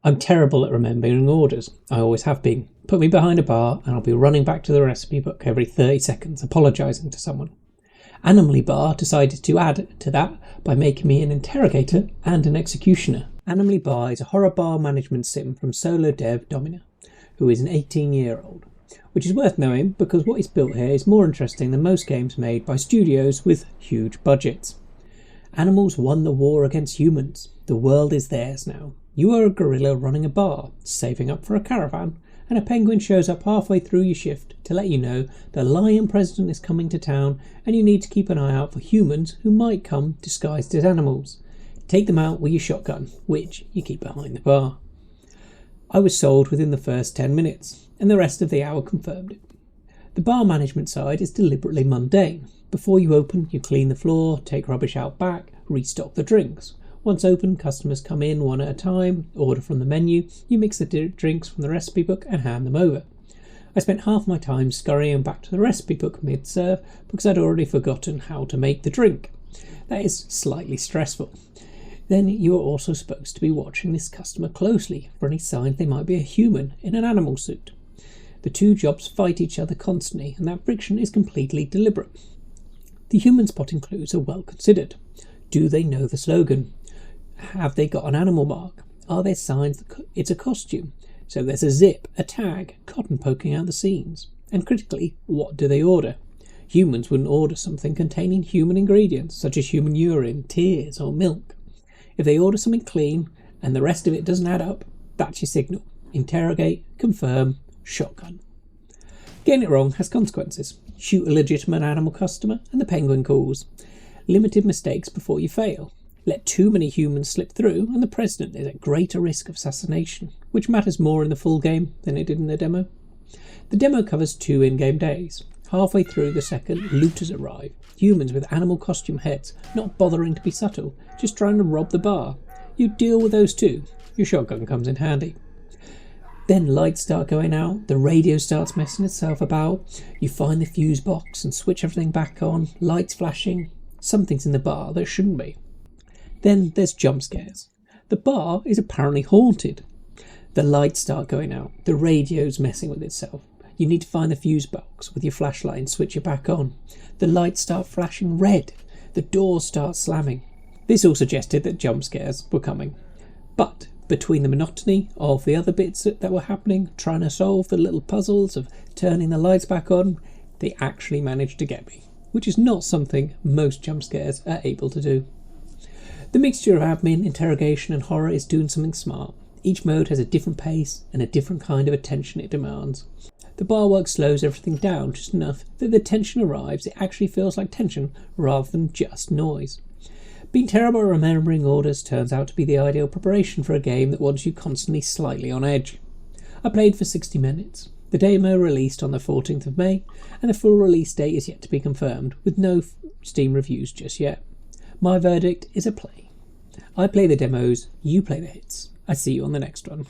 I'm terrible at remembering orders. I always have been. Put me behind a bar and I'll be running back to the recipe book every 30 seconds, apologising to someone. Animaly Bar decided to add to that by making me an interrogator and an executioner. Animaly Bar is a horror bar management sim from solo dev Domnaier, who is an 18-year-old, which is worth knowing because what is built here is more interesting than most games made by studios with huge budgets. Animals won the war against humans. The world is theirs now. You are a gorilla running a bar, saving up for a caravan, and a penguin shows up halfway through your shift to let you know the lion president is coming to town and you need to keep an eye out for humans who might come disguised as animals. Take them out with your shotgun, which you keep behind the bar. I was sold within the first 10 minutes, and the rest of the hour confirmed it. The bar management side is deliberately mundane. Before you open, you clean the floor, take rubbish out back, restock the drinks. Once open, customers come in one at a time, order from the menu, you mix the drinks from the recipe book and hand them over. I spent half my time scurrying back to the recipe book mid-serve because I'd already forgotten how to make the drink. That is slightly stressful. Then you are also supposed to be watching this customer closely for any signs they might be a human in an animal suit. The two jobs fight each other constantly, and that friction is completely deliberate. The human spotting clues are well considered. Do they know the slogan? Have they got an animal mark? Are there signs that it's a costume? So there's a zip, a tag, cotton poking out the seams. And critically, what do they order? Humans wouldn't order something containing human ingredients, such as human urine, tears, or milk. If they order something clean, and the rest of it doesn't add up, that's your signal. Interrogate, confirm, shotgun. Getting it wrong has consequences. Shoot a legitimate animal customer, and the penguin calls. Limited mistakes before you fail. Let too many humans slip through and the president is at greater risk of assassination, which matters more in the full game than it did in the demo. The demo covers 2 in-game days. Halfway through the second, looters arrive. Humans with animal costume heads, not bothering to be subtle, just trying to rob the bar. You deal with those too. Your shotgun comes in handy. Then lights start going out, the radio starts messing itself about, you find the fuse box and switch everything back on, lights flashing. Something's in the bar that shouldn't be. Then there's jump scares. The bar is apparently haunted. The lights start going out. The radio's messing with itself. You need to find the fuse box with your flashlight and switch it back on. The lights start flashing red. The doors start slamming. This all suggested that jump scares were coming. But between the monotony of the other bits that were happening, trying to solve the little puzzles of turning the lights back on, they actually managed to get me, which is not something most jump scares are able to do. The mixture of admin, interrogation and horror is doing something smart. Each mode has a different pace and a different kind of attention it demands. The bar work slows everything down just enough that the tension arrives, it actually feels like tension rather than just noise. Being terrible at remembering orders turns out to be the ideal preparation for a game that wants you constantly slightly on edge. I played for 60 minutes. The demo released on the 14th of May and the full release date is yet to be confirmed, with no Steam reviews just yet. My verdict is a play. I play the demos, you play the hits. I see you on the next one.